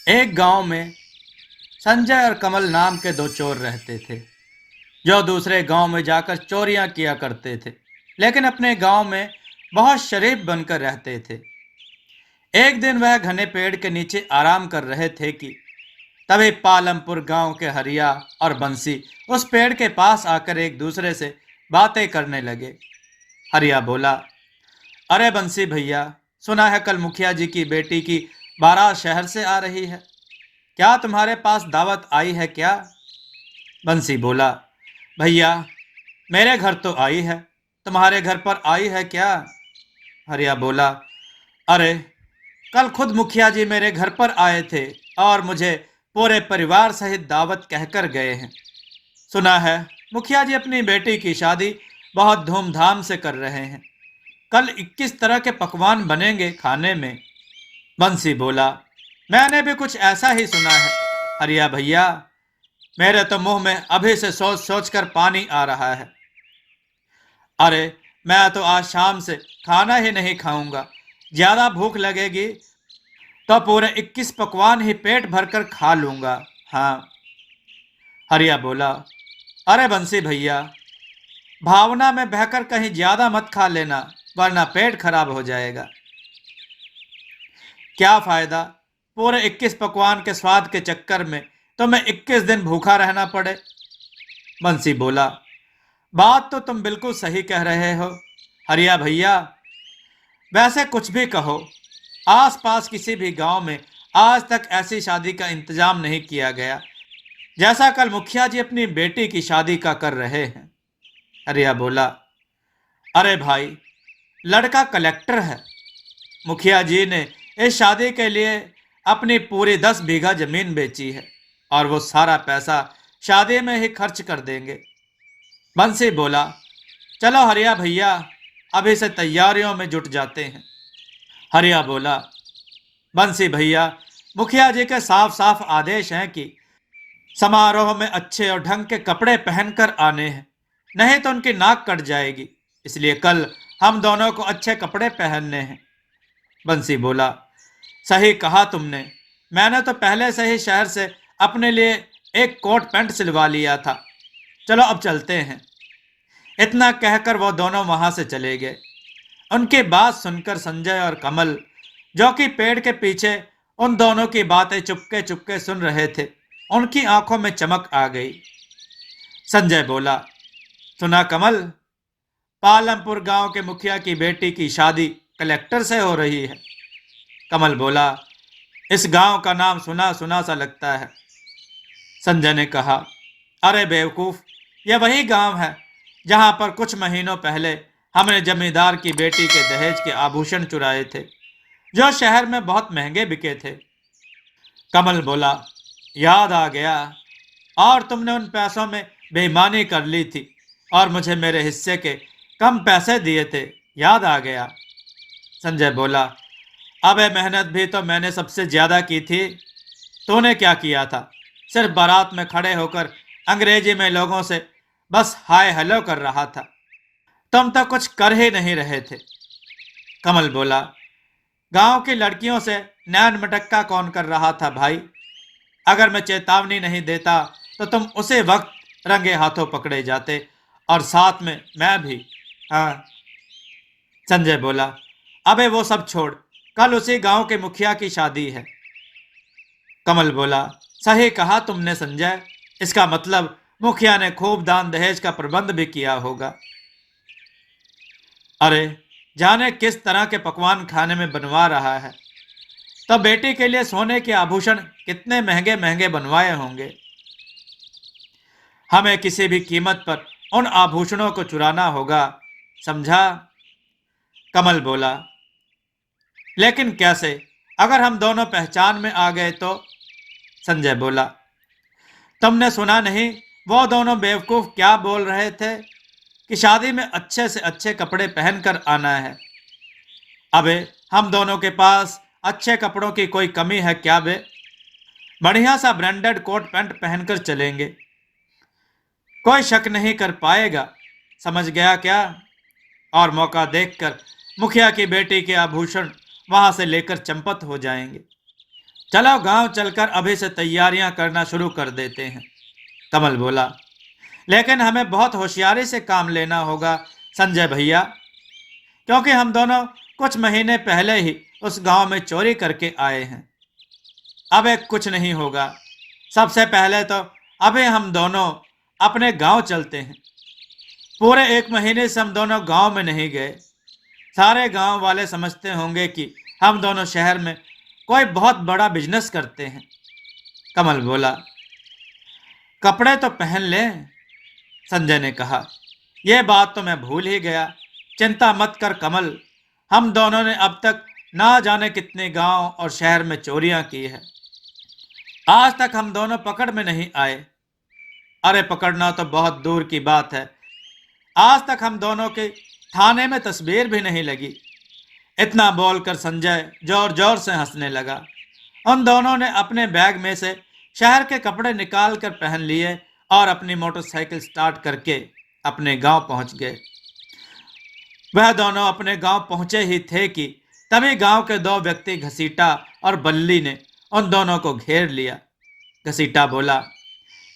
एक गांव में संजय और कमल नाम के दो चोर रहते थे, जो दूसरे गांव में जाकर चोरियां किया करते थे, लेकिन अपने गांव में बहुत शरीफ बनकर रहते थे। एक दिन वह घने पेड़ के नीचे आराम कर रहे थे कि तभी पालमपुर गांव के हरिया और बंसी उस पेड़ के पास आकर एक दूसरे से बातें करने लगे। हरिया बोला, अरे बंसी भैया, सुना है कल मुखिया जी की बेटी की बारात शहर से आ रही है। क्या तुम्हारे पास दावत आई है क्या? बंसी बोला, भैया, मेरे घर तो आई है, तुम्हारे घर पर आई है क्या? हरिया बोला, अरे, कल खुद मुखिया जी मेरे घर पर आए थे और मुझे पूरे परिवार सहित दावत कहकर गए हैं। सुना है मुखिया जी अपनी बेटी की शादी बहुत धूमधाम से कर रहे हैं। कल 21 तरह के पकवान बनेंगे खाने में। बंसी बोला, मैंने भी कुछ ऐसा ही सुना है हरिया भैया। मेरे तो मुंह में अभी से सोच सोच कर पानी आ रहा है। अरे, मैं तो आज शाम से खाना ही नहीं खाऊंगा। ज्यादा भूख लगेगी तो पूरे 21 पकवान ही पेट भरकर खा लूंगा। हाँ। हरिया बोला, अरे बंसी भैया, भावना में बहकर कहीं ज्यादा मत खा लेना, वरना पेट खराब हो जाएगा। क्या फायदा पूरे 21 पकवान के स्वाद के चक्कर में तुम्हें 21 दिन भूखा रहना पड़े। बंसी बोला, बात तो तुम बिल्कुल सही कह रहे हो हरिया भैया। वैसे कुछ भी कहो, आसपास किसी भी गांव में आज तक ऐसी शादी का इंतजाम नहीं किया गया जैसा कल मुखिया जी अपनी बेटी की शादी का कर रहे हैं। हरिया बोला, अरे भाई, लड़का कलेक्टर है। मुखिया जी ने इस शादी के लिए अपनी पूरी 10 बीघा जमीन बेची है और वो सारा पैसा शादी में ही खर्च कर देंगे। बंसी बोला, चलो हरिया भैया, अभी से तैयारियों में जुट जाते हैं। हरिया बोला, बंसी भैया, मुखिया जी के साफ साफ आदेश हैं कि समारोह में अच्छे और ढंग के कपड़े पहनकर आने हैं, नहीं तो उनकी नाक कट जाएगी। इसलिए कल हम दोनों को अच्छे कपड़े पहनने हैं। बंसी बोला, सही कहा तुमने। मैंने तो पहले से ही शहर से अपने लिए एक कोट पैंट सिलवा लिया था। चलो अब चलते हैं। इतना कहकर वो दोनों वहां से चले गए। उनकी बात सुनकर संजय और कमल, जो कि पेड़ के पीछे उन दोनों की बातें चुपके चुपके सुन रहे थे, उनकी आंखों में चमक आ गई। संजय बोला, सुना कमल, पालमपुर गांव के मुखिया की बेटी की शादी कलेक्टर से हो रही है। कमल बोला, इस गांव का नाम सुना सुना सा लगता है। संजय ने कहा, अरे बेवकूफ, यह वही गांव है जहां पर कुछ महीनों पहले हमने जमींदार की बेटी के दहेज के आभूषण चुराए थे, जो शहर में बहुत महंगे बिके थे। कमल बोला, याद आ गया। और तुमने उन पैसों में बेईमानी कर ली थी और मुझे मेरे हिस्से के कम पैसे दिए थे, याद आ गया। संजय बोला, अबे मेहनत भी तो मैंने सबसे ज्यादा की थी। तूने क्या किया था? सिर्फ बारात में खड़े होकर अंग्रेजी में लोगों से बस हाय हेलो कर रहा था। तुम तो कुछ कर ही नहीं रहे थे। कमल बोला, गांव की लड़कियों से नैन मटक्का कौन कर रहा था भाई? अगर मैं चेतावनी नहीं देता तो तुम उसी वक्त रंगे हाथों पकड़े जाते, और साथ में मैं भी। हाँ। संजय बोला, अबे वो सब छोड़, कल उसी गांव के मुखिया की शादी है। कमल बोला, सही कहा तुमने संजय, इसका मतलब मुखिया ने खूब दान दहेज का प्रबंध भी किया होगा। अरे, जाने किस तरह के पकवान खाने में बनवा रहा है। तो बेटी के लिए सोने के आभूषण कितने महंगे महंगे बनवाए होंगे। हमें किसी भी कीमत पर उन आभूषणों को चुराना होगा, समझा? कमल बोला, लेकिन कैसे? अगर हम दोनों पहचान में आ गए तो? संजय बोला, तुमने सुना नहीं वो दोनों बेवकूफ क्या बोल रहे थे कि शादी में अच्छे से अच्छे कपड़े पहनकर आना है। अबे, हम दोनों के पास अच्छे कपड़ों की कोई कमी है क्या बे? बढ़िया सा ब्रांडेड कोट पैंट पहनकर चलेंगे, कोई शक नहीं कर पाएगा। समझ गया क्या? और मौका देखकर मुखिया की बेटी के आभूषण वहां से लेकर चंपत हो जाएंगे। चलो गांव चलकर अभी से तैयारियां करना शुरू कर देते हैं। कमल बोला, लेकिन हमें बहुत होशियारी से काम लेना होगा संजय भैया, क्योंकि हम दोनों कुछ महीने पहले ही उस गांव में चोरी करके आए हैं। अब एक कुछ नहीं होगा। सबसे पहले तो अभी हम दोनों अपने गांव चलते हैं। पूरे एक महीने से हम दोनों गांव में नहीं गए। सारे गांव वाले समझते होंगे कि हम दोनों शहर में कोई बहुत बड़ा बिजनेस करते हैं। कमल बोला, कपड़े तो पहन लें। संजय ने कहा, यह बात तो मैं भूल ही गया। चिंता मत कर कमल, हम दोनों ने अब तक ना जाने कितने गांव और शहर में चोरियां की है। आज तक हम दोनों पकड़ में नहीं आए। अरे पकड़ना तो बहुत दूर की बात है, आज तक हम दोनों के थाने में तस्वीर भी नहीं लगी। इतना बोलकर संजय जोर जोर से हंसने लगा। उन दोनों ने अपने बैग में से शहर के कपड़े निकाल कर पहन लिए और अपनी मोटरसाइकिल स्टार्ट करके अपने गांव पहुंच गए। वह दोनों अपने गांव पहुंचे ही थे कि तभी गांव के दो व्यक्ति घसीटा और बल्ली ने उन दोनों को घेर लिया। घसीटा बोला,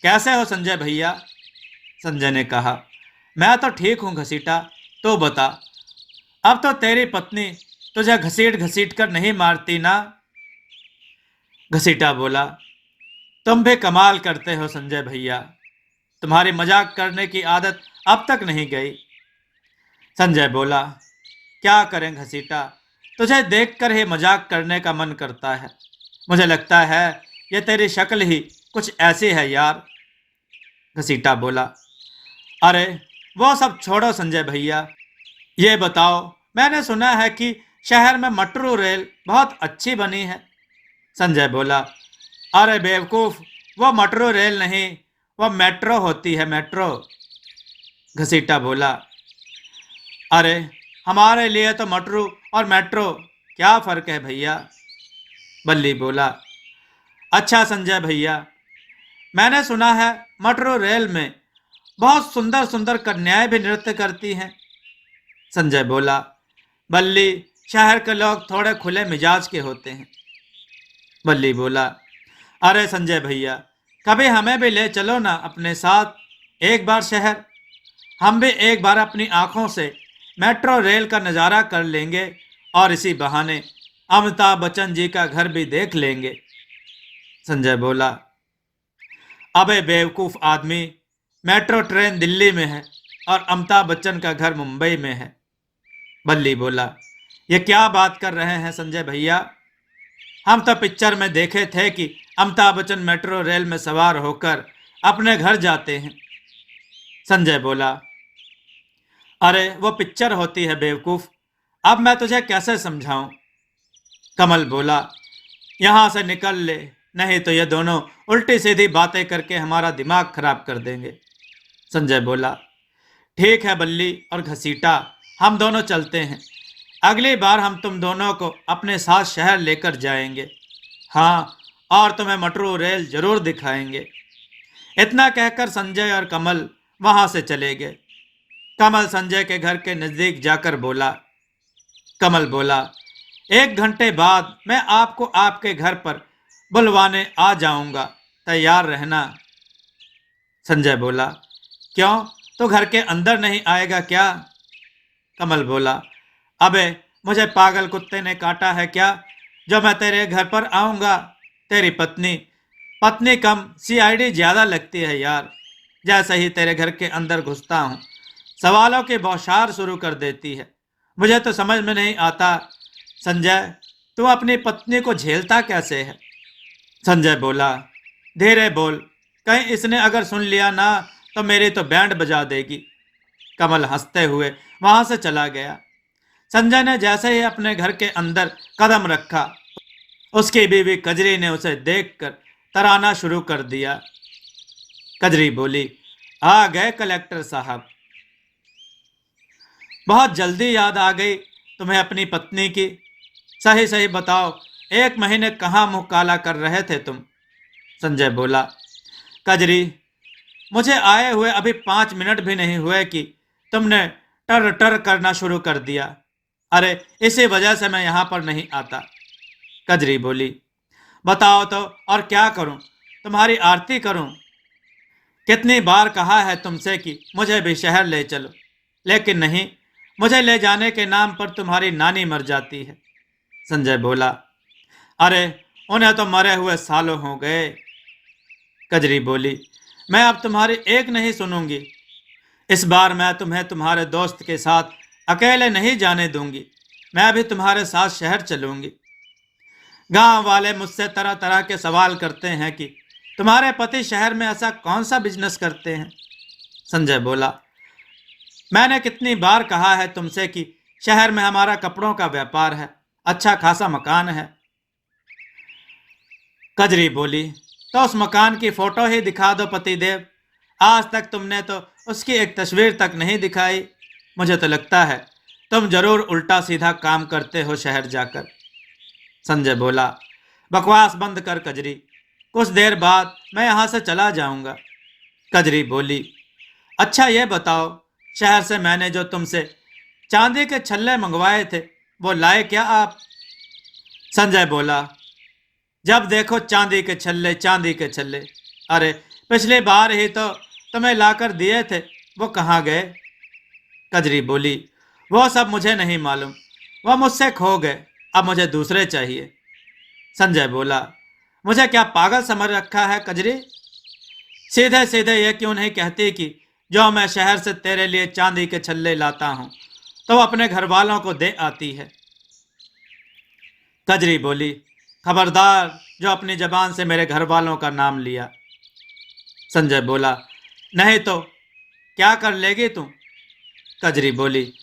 कैसे हो संजय भैया? संजय ने कहा, मैं तो ठीक हूं घसीटा, तो बता, अब तो तेरी पत्नी तुझे घसीट घसीट कर नहीं मारती ना? घसीटा बोला, तुम भी कमाल करते हो संजय भैया, तुम्हारी मजाक करने की आदत अब तक नहीं गई। संजय बोला, क्या करें घसीटा, तुझे देखकर ही मजाक करने का मन करता है। मुझे लगता है ये तेरी शक्ल ही कुछ ऐसी है यार। घसीटा बोला, अरे वो सब छोड़ो संजय भैया, ये बताओ, मैंने सुना है कि शहर में मेट्रो रेल बहुत अच्छी बनी है। संजय बोला, अरे बेवकूफ, वो मेट्रो रेल नहीं, वो मेट्रो होती है, मेट्रो। घसीटा बोला, अरे हमारे लिए तो मेट्रो और मेट्रो क्या फर्क है भैया? बल्ली बोला, अच्छा संजय भैया, मैंने सुना है मेट्रो रेल में बहुत सुंदर सुंदर कन्याएं भी नृत्य करती हैं। संजय बोला, बल्ली, शहर के लोग थोड़े खुले मिजाज के होते हैं। बल्ली बोला, अरे संजय भैया, कभी हमें भी ले चलो ना अपने साथ एक बार शहर। हम भी एक बार अपनी आंखों से मेट्रो रेल का नज़ारा कर लेंगे और इसी बहाने अमिताभ बच्चन जी का घर भी देख लेंगे। संजय बोला, अबे बेवकूफ़ आदमी, मेट्रो ट्रेन दिल्ली में है और अमिताभ बच्चन का घर मुंबई में है। बल्ली बोला, ये क्या बात कर रहे हैं संजय भैया? हम तो पिक्चर में देखे थे कि अमिताभ बच्चन मेट्रो रेल में सवार होकर अपने घर जाते हैं। संजय बोला, अरे वो पिक्चर होती है बेवकूफ़, अब मैं तुझे कैसे समझाऊं? कमल बोला, यहाँ से निकल ले, नहीं तो ये दोनों उल्टी सीधी बातें करके हमारा दिमाग खराब कर देंगे। संजय बोला, ठीक है बल्ली और घसीटा, हम दोनों चलते हैं। अगली बार हम तुम दोनों को अपने साथ शहर लेकर जाएंगे। हाँ, और तुम्हें मेट्रो रेल जरूर दिखाएंगे। इतना कहकर संजय और कमल वहां से चले गए। कमल संजय के घर के नजदीक जाकर बोला, कमल बोला, 1 घंटे बाद मैं आपको आपके घर पर बुलवाने आ जाऊंगा, तैयार रहना। संजय बोला, क्यों, तो घर के अंदर नहीं आएगा क्या? कमल बोला, अबे मुझे पागल कुत्ते ने काटा है क्या जो मैं तेरे घर पर आऊंगा? तेरी पत्नी पत्नी कम सीआईडी ज्यादा लगती है यार। जैसे ही तेरे घर के अंदर घुसता हूँ, सवालों की बौछार शुरू कर देती है। मुझे तो समझ में नहीं आता संजय, तू अपनी पत्नी को झेलता कैसे है? संजय बोला, धीरे बोल, कहीं इसने अगर सुन लिया ना तो मेरी तो बैंड बजा देगी। कमल हंसते हुए वहां से चला गया। संजय ने जैसे ही अपने घर के अंदर कदम रखा, उसकी बीवी कजरी ने उसे देखकर तराना शुरू कर दिया। कजरी बोली, आ गए कलेक्टर साहब, बहुत जल्दी याद आ गई तुम्हें अपनी पत्नी की। सही सही बताओ, 1 महीने कहाँ मुंह काला कर रहे थे तुम? संजय बोला, कजरी, मुझे आए हुए अभी 5 मिनट भी नहीं हुए कि तुमने टर टर करना शुरू कर दिया। अरे इसी वजह से मैं यहाँ पर नहीं आता। कजरी बोली, बताओ तो और क्या करूं? तुम्हारी आरती करूं? कितनी बार कहा है तुमसे कि मुझे भी शहर ले चलो, लेकिन नहीं, मुझे ले जाने के नाम पर तुम्हारी नानी मर जाती है। संजय बोला, अरे, उन्हें तो मरे हुए सालों हो गए। कजरी बोली, मैं अब तुम्हारी एक नहीं सुनूंगी। इस बार मैं तुम्हें तुम्हारे दोस्त के साथ अकेले नहीं जाने दूंगी। मैं भी तुम्हारे साथ शहर चलूंगी। गांव वाले मुझसे तरह तरह के सवाल करते हैं कि तुम्हारे पति शहर में ऐसा कौन सा बिजनेस करते हैं। संजय बोला, मैंने कितनी बार कहा है तुमसे कि शहर में हमारा कपड़ों का व्यापार है, अच्छा खासा मकान है। कजरी बोली, तो उस मकान की फोटो ही दिखा दो पतिदेव। आज तक तुमने तो उसकी एक तस्वीर तक नहीं दिखाई। मुझे तो लगता है तुम जरूर उल्टा सीधा काम करते हो शहर जाकर। संजय बोला, बकवास बंद कर कजरी, कुछ देर बाद मैं यहाँ से चला जाऊंगा। कजरी बोली, अच्छा ये बताओ, शहर से मैंने जो तुमसे चांदी के छल्ले मंगवाए थे वो लाए क्या आप? संजय बोला, जब देखो चांदी के छल्ले, चांदी के छल्ले। अरे, पिछली बार ही तो तुम्हें लाकर दिए थे, वो कहाँ गए? कजरी बोली, वो सब मुझे नहीं मालूम, वह मुझसे खो गए, अब मुझे दूसरे चाहिए। संजय बोला, मुझे क्या पागल समझ रखा है कजरी? सीधे सीधे ये क्यों नहीं कहती कि जो मैं शहर से तेरे लिए चांदी के छल्ले लाता हूं तो अपने घर वालों को दे आती है। कजरी बोली, खबरदार जो अपनी जबान से मेरे घर वालों का नाम लिया। संजय बोला, नहीं तो क्या कर लेगी तू? कजरी बोली,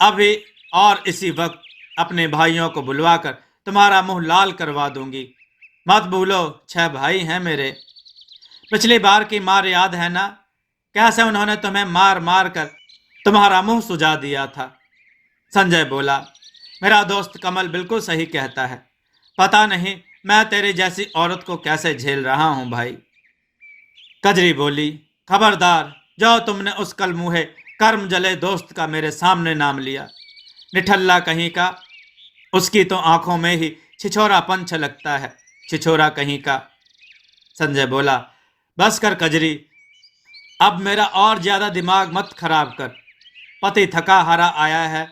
अभी और इसी वक्त अपने भाइयों को बुलवाकर तुम्हारा मुंह लाल करवा दूंगी। मत भूलो, 6 भाई हैं मेरे। पिछली बार की मार याद है ना, कैसे उन्होंने तुम्हें मार मार कर तुम्हारा मुंह सुजा दिया था। संजय बोला, मेरा दोस्त कमल बिल्कुल सही कहता है। पता नहीं मैं तेरी जैसी औरत को कैसे झेल रहा हूं भाई। कजरी बोली, खबरदार जो तुमने उस कल मुँहे कर्म जले दोस्त का मेरे सामने नाम लिया। निठल्ला कहीं का, उसकी तो आंखों में ही छिछोरापन छलकता है, छिछोरा कहीं का। संजय बोला, बस कर कजरी, अब मेरा और ज्यादा दिमाग मत खराब कर। पति थका हारा आया है।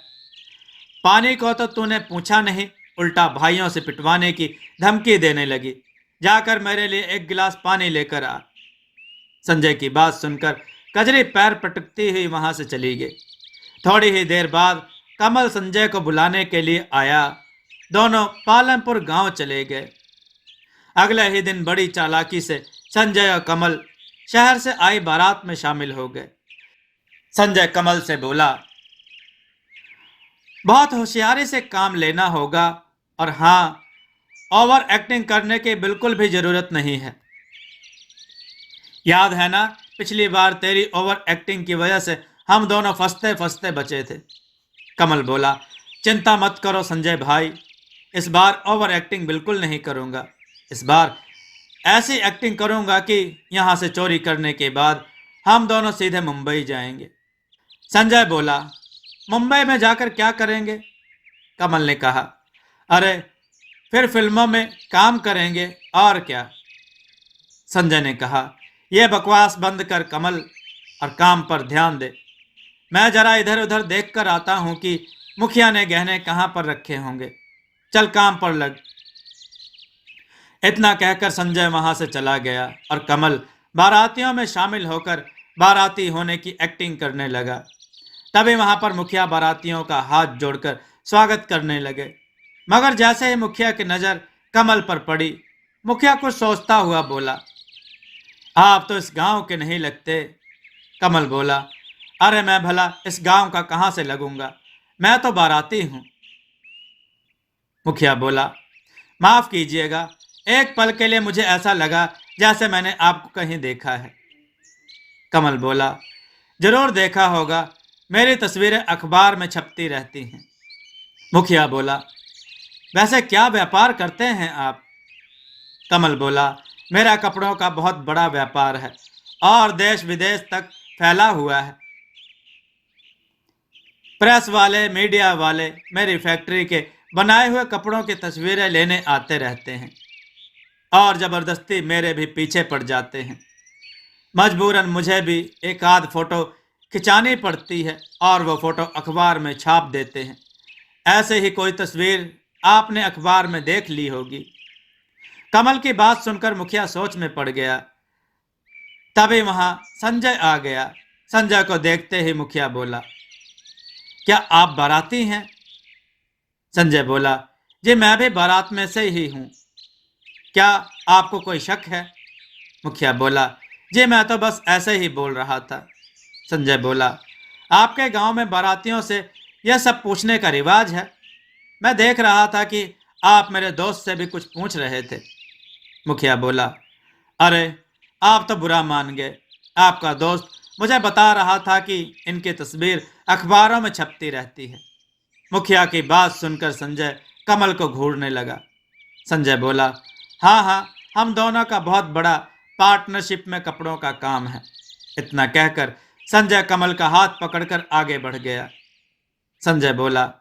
पानी को तो तूने पूछा नहीं, उल्टा भाइयों से पिटवाने की धमकी देने लगी। जाकर मेरे लिए एक गिलास पानी लेकर आ। संजय की बात सुनकर कजरी पैर पटकती हुई वहां से चली गई। थोड़ी ही देर बाद कमल संजय को बुलाने के लिए आया। दोनों पालमपुर गांव चले गए। अगले ही दिन बड़ी चालाकी से संजय और कमल शहर से आई बारात में शामिल हो गए। संजय कमल से बोला, बहुत होशियारी से काम लेना होगा, और हाँ, ओवर एक्टिंग करने की बिल्कुल भी जरूरत नहीं है। याद है ना, पिछली बार तेरी ओवर एक्टिंग की वजह से हम दोनों फंसते फंसते बचे थे। कमल बोला, चिंता मत करो संजय भाई, इस बार ओवर एक्टिंग बिल्कुल नहीं करूंगा। इस बार ऐसी एक्टिंग करूंगा कि यहां से चोरी करने के बाद हम दोनों सीधे मुंबई जाएंगे। संजय बोला, मुंबई में जाकर क्या करेंगे? कमल ने कहा, अरे, फिर फिल्मों में काम करेंगे और क्या। संजय ने कहा, यह बकवास बंद कर कमल और काम पर ध्यान दे। मैं जरा इधर उधर देख कर आता हूं कि मुखिया ने गहने कहां पर रखे होंगे। चल काम पर लग। इतना कहकर संजय वहां से चला गया और कमल बारातियों में शामिल होकर बाराती होने की एक्टिंग करने लगा। तभी वहां पर मुखिया बारातियों का हाथ जोड़कर स्वागत करने लगे। मगर जैसे ही मुखिया की नजर कमल पर पड़ी, मुखिया कुछ सोचता हुआ बोला, आप तो इस गांव के नहीं लगते। कमल बोला, अरे मैं भला इस गांव का कहां से लगूंगा, मैं तो बाराती हूं। मुखिया बोला, माफ कीजिएगा, एक पल के लिए मुझे ऐसा लगा जैसे मैंने आपको कहीं देखा है। कमल बोला, जरूर देखा होगा, मेरी तस्वीरें अखबार में छपती रहती हैं। मुखिया बोला, वैसे क्या व्यापार करते हैं आप? कमल बोला, मेरा कपड़ों का बहुत बड़ा व्यापार है और देश विदेश तक फैला हुआ है। प्रेस वाले, मीडिया वाले मेरी फैक्ट्री के बनाए हुए कपड़ों की तस्वीरें लेने आते रहते हैं। और जबरदस्ती मेरे भी पीछे पड़ जाते हैं। मजबूरन मुझे भी एक आध फोटो खिंचानी पड़ती है और वो फोटो अखबार में छाप देते हैं। ऐसे ही कोई तस्वीर आपने अखबार में देख ली होगी। कमल की बात सुनकर मुखिया सोच में पड़ गया। तभी वहां संजय आ गया। संजय को देखते ही मुखिया बोला, क्या आप बाराती हैं? संजय बोला, जी मैं भी बारात में से ही हूं। क्या आपको कोई शक है? मुखिया बोला, जी मैं तो बस ऐसे ही बोल रहा था। संजय बोला, आपके गांव में बारातियों से यह सब पूछने का रिवाज है। मैं देख रहा था कि आप मेरे दोस्त से भी कुछ पूछ रहे थे। मुखिया बोला, अरे आप तो बुरा मान गए। आपका दोस्त मुझे बता रहा था कि इनकी तस्वीर अखबारों में छपती रहती है। मुखिया की बात सुनकर संजय कमल को घूरने लगा। संजय बोला, हाँ हाँ, हम दोनों का बहुत बड़ा पार्टनरशिप में कपड़ों का काम है। इतना कहकर संजय कमल का हाथ पकड़कर आगे बढ़ गया। संजय बोला,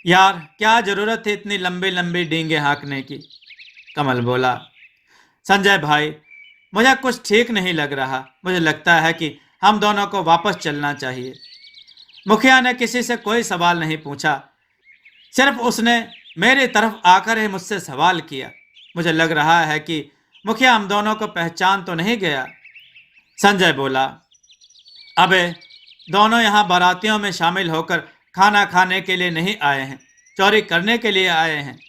यार क्या जरूरत है इतनी लंबी लंबी डींगे हाँकने की? कमल बोला, संजय भाई मुझे कुछ ठीक नहीं लग रहा। मुझे लगता है कि हम दोनों को वापस चलना चाहिए। मुखिया ने किसी से कोई सवाल नहीं पूछा, सिर्फ उसने मेरी तरफ आकर ही मुझसे सवाल किया। मुझे लग रहा है कि मुखिया हम दोनों को पहचान तो नहीं गया। संजय बोला, अबे दोनों यहाँ बारातियों में शामिल होकर खाना खाने के लिए नहीं आए हैं, चोरी करने के लिए आए हैं।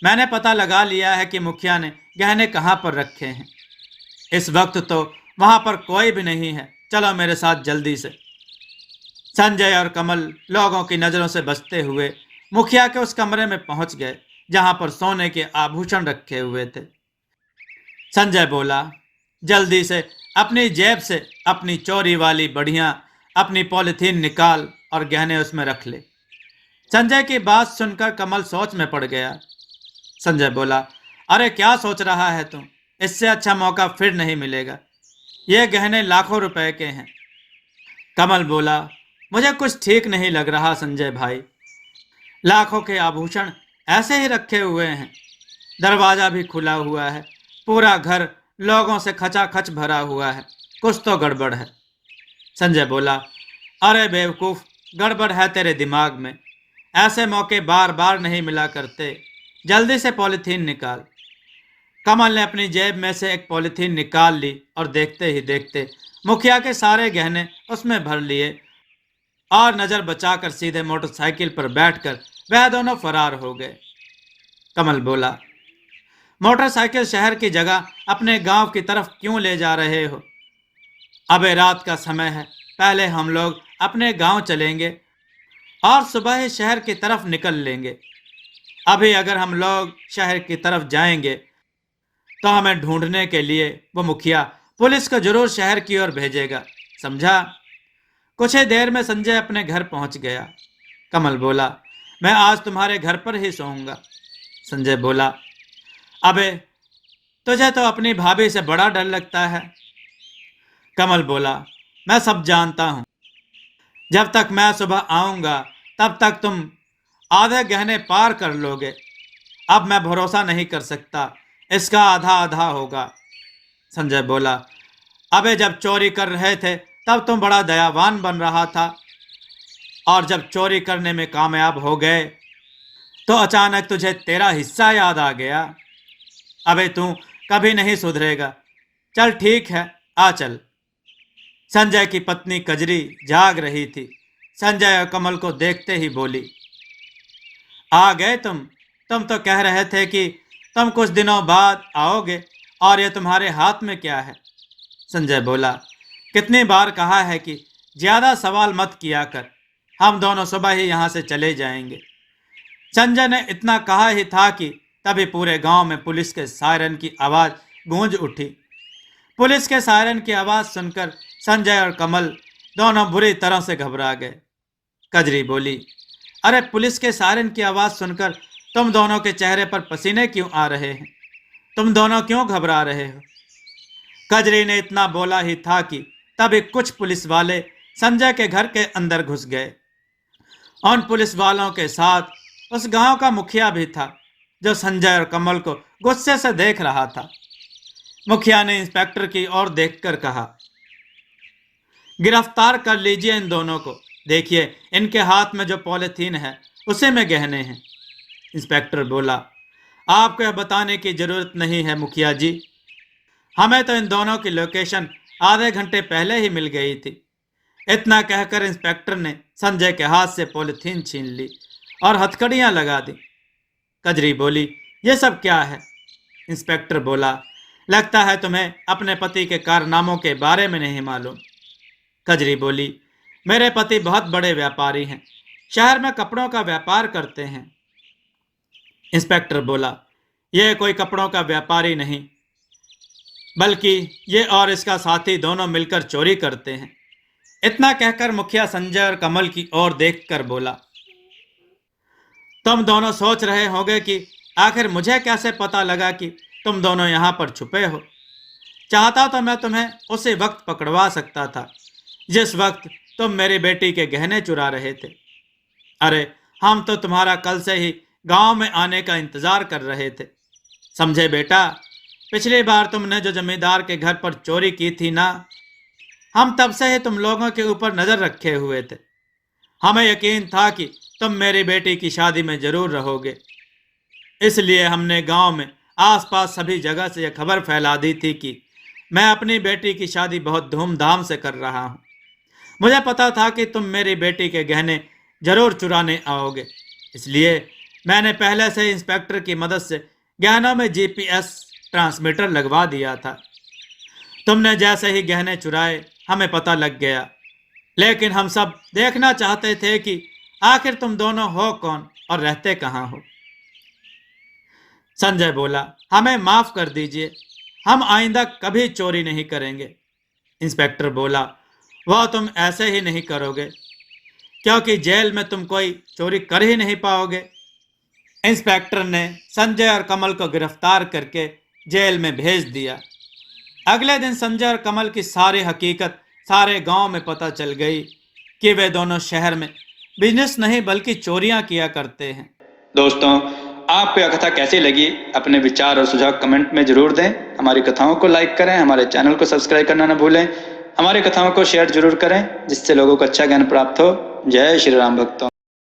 मैंने पता लगा लिया है कि मुखिया ने गहने कहाँ पर रखे हैं। इस वक्त तो वहां पर कोई भी नहीं है। चलो मेरे साथ जल्दी से। संजय और कमल लोगों की नजरों से बचते हुए मुखिया के उस कमरे में पहुंच गए जहां पर सोने के आभूषण रखे हुए थे। संजय बोला, जल्दी से अपनी जेब से अपनी चोरी वाली बढ़िया अपनी पॉलिथीन निकाल और गहने उसमें रख ले। संजय की बात सुनकर कमल सोच में पड़ गया। संजय बोला, अरे क्या सोच रहा है तू? इससे अच्छा मौका फिर नहीं मिलेगा। ये गहने लाखों रुपए के हैं। कमल बोला, मुझे कुछ ठीक नहीं लग रहा संजय भाई। लाखों के आभूषण ऐसे ही रखे हुए हैं, दरवाजा भी खुला हुआ है, पूरा घर लोगों से खचाखच भरा हुआ है। कुछ तो गड़बड़ है। संजय बोला, अरे बेवकूफ, गड़बड़ है तेरे दिमाग में। ऐसे मौके बार बार नहीं मिला करते। जल्दी से पॉलिथीन निकाल। कमल ने अपनी जेब में से एक पॉलिथीन निकाल ली और देखते ही देखते मुखिया के सारे गहने उसमें भर लिए और नजर बचाकर सीधे मोटरसाइकिल पर बैठकर वह दोनों फरार हो गए। कमल बोला, मोटरसाइकिल शहर की जगह अपने गांव की तरफ क्यों ले जा रहे हो? अबे रात का समय है, पहले हम लोग अपने गांव चलेंगे और सुबह ही शहर की तरफ निकल लेंगे। अभी अगर हम लोग शहर की तरफ जाएंगे तो हमें ढूंढने के लिए वो मुखिया पुलिस को जरूर शहर की ओर भेजेगा, समझा? कुछ ही देर में संजय अपने घर पहुंच गया। कमल बोला, मैं आज तुम्हारे घर पर ही सोऊंगा। संजय बोला, अबे तुझे तो अपनी भाभी से बड़ा डर लगता है। कमल बोला, मैं सब जानता हूं। जब तक मैं सुबह आऊंगा तब तक तुम आधे गहने पार कर लोगे। अब मैं भरोसा नहीं कर सकता, इसका आधा आधा होगा। संजय बोला, अबे जब चोरी कर रहे थे तब तुम बड़ा दयावान बन रहा था, और जब चोरी करने में कामयाब हो गए तो अचानक तुझे तेरा हिस्सा याद आ गया। अबे तू कभी नहीं सुधरेगा। चल ठीक है, आ चल। संजय की पत्नी कजरी जाग रही थी। संजय और कमल को देखते ही बोली, आ गए तुम तो कह रहे थे कि तुम कुछ दिनों बाद आओगे, और ये तुम्हारे हाथ में क्या है? संजय बोला, कितनी बार कहा है कि ज्यादा सवाल मत किया कर, हम दोनों सुबह ही यहां से चले जाएंगे। संजय ने इतना कहा ही था कि तभी पूरे गांव में पुलिस के सायरन की आवाज गूंज उठी। पुलिस के सायरन की आवाज सुनकर संजय और कमल दोनों बुरी तरह से घबरा गए। कजरी बोली, अरे पुलिस के सायरन की आवाज सुनकर तुम दोनों के चेहरे पर पसीने क्यों आ रहे हैं? तुम दोनों क्यों घबरा रहे हो? कजरी ने इतना बोला ही था कि तभी कुछ पुलिस वाले संजय के घर के अंदर घुस गए। उन पुलिस वालों के साथ उस गांव का मुखिया भी था, जो संजय और कमल को गुस्से से देख रहा था। मुखिया ने इंस्पेक्टर की ओर देखकर कहा, गिरफ्तार कर लीजिए इन दोनों को। देखिए, इनके हाथ में जो पॉलिथीन है उसी में गहने हैं। इंस्पेक्टर बोला, आपको यह बताने की जरूरत नहीं है मुखिया जी, हमें तो इन दोनों की लोकेशन आधे घंटे पहले ही मिल गई थी। इतना कहकर इंस्पेक्टर ने संजय के हाथ से पॉलिथीन छीन ली और हथकड़ियां लगा दी। कजरी बोली, ये सब क्या है? इंस्पेक्टर बोला, लगता है तुम्हें अपने पति के कारनामों के बारे में नहीं मालूम। कजरी बोली, मेरे पति बहुत बड़े व्यापारी हैं, शहर में कपड़ों का व्यापार करते हैं। इंस्पेक्टर बोला, यह कोई कपड़ों का व्यापारी नहीं, बल्कि ये और इसका साथी दोनों मिलकर चोरी करते हैं। इतना कहकर मुखिया संजय और कमल की ओर देखकर बोला, तुम दोनों सोच रहे होंगे कि आखिर मुझे कैसे पता लगा कि तुम दोनों यहां पर छुपे हो। चाहता तो मैं तुम्हें उसी वक्त पकड़वा सकता था जिस वक्त तुम मेरी बेटी के गहने चुरा रहे थे। अरे, हम तो तुम्हारा कल से ही गांव में आने का इंतजार कर रहे थे। समझे बेटा, पिछली बार तुमने जो जमींदार के घर पर चोरी की थी ना, हम तब से ही तुम लोगों के ऊपर नजर रखे हुए थे। हमें यकीन था कि तुम मेरी बेटी की शादी में जरूर रहोगे, इसलिए हमने गांव में आसपास सभी जगह से यह खबर फैला दी थी कि मैं अपनी बेटी की शादी बहुत धूमधाम से कर रहा हूं। मुझे पता था कि तुम मेरी बेटी के गहने जरूर चुराने आओगे, इसलिए मैंने पहले से इंस्पेक्टर की मदद से गहनों में जीपीएस ट्रांसमीटर लगवा दिया था। तुमने जैसे ही गहने चुराए हमें पता लग गया, लेकिन हम सब देखना चाहते थे कि आखिर तुम दोनों हो कौन और रहते कहां हो। संजय बोला, हमें माफ कर दीजिए, हम आइंदा कभी चोरी नहीं करेंगे। इंस्पेक्टर बोला, वह तुम ऐसे ही नहीं करोगे, क्योंकि जेल में तुम कोई चोरी कर ही नहीं पाओगे। इंस्पेक्टर ने संजय और कमल को गिरफ्तार करके जेल में भेज दिया। अगले दिन संजय और कमल की सारी हकीकत सारे गांव में पता चल गई कि वे दोनों शहर में बिजनेस नहीं बल्कि चोरियां किया करते हैं। दोस्तों, आपको यह कथा कैसी लगी? अपने विचार और सुझाव कमेंट में जरूर दें। हमारी कथाओं को लाइक करें, हमारे चैनल को सब्सक्राइब करना न भूलें। हमारी कथाओं को शेयर जरूर करें जिससे लोगों को अच्छा ज्ञान प्राप्त हो। जय श्री राम भक्तों।